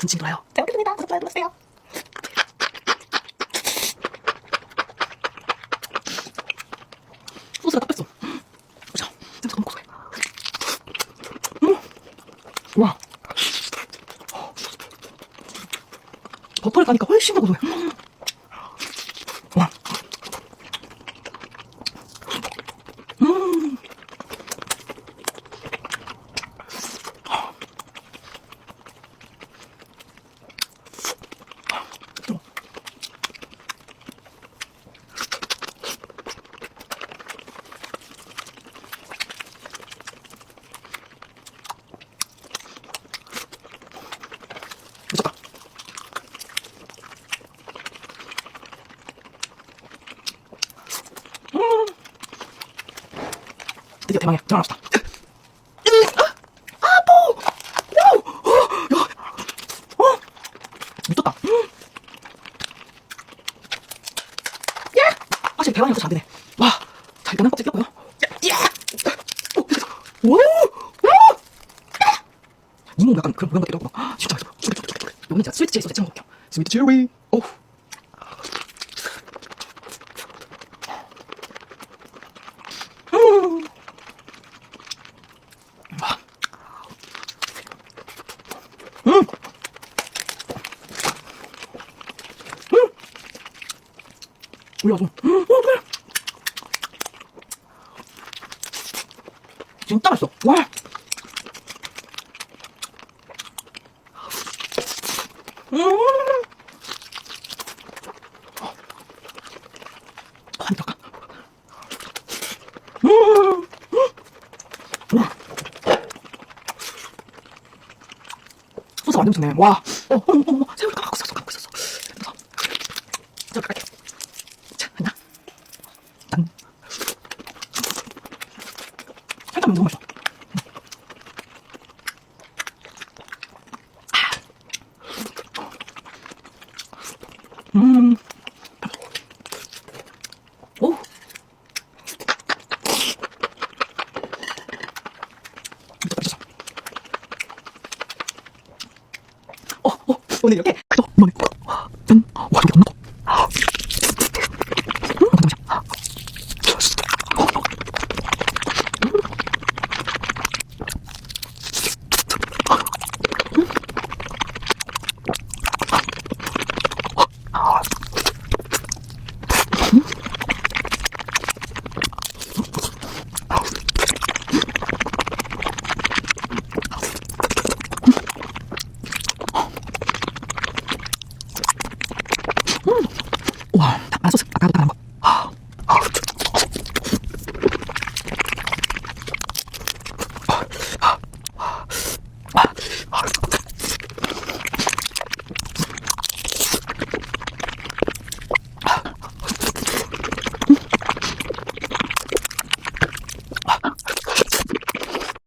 군침이 돌아요. 잘 먹겠습니다. 구독, 좋아요 눌러주세요. 소스가 딱 뺐어. 보자. 냄새 너무 고소해. 와. 버터를 까니까 훨씬 더 고소해. 와. 미쳤다. 드디어 대망의 드러납시다. 아포! 미쳤다. 야! 사실 대왕이 없어서 안 되네. 와, 자 일단은 껍질 꼈고요. 야! 오! 와! 이모 약간 그런 모양 같기도 하고. 진짜 맛있어. 이거는 진짜 스위트 체리 소스 찍어 먹을게요. 스위트 체리. 오. 와. 올려줘. 어떡해. 진짜 맛있어. 와. 한 젓갈. 와. 소스 완전 좋네. 와. 어머. 새우를 까먹고 있었어. 그래서 새우를 깔게. 자, 하나. 난. 살짝만 너무 맛있어. 오. 미쳤다. 오늘 이렇게 이번에 짠. 와, 저게 너무 커.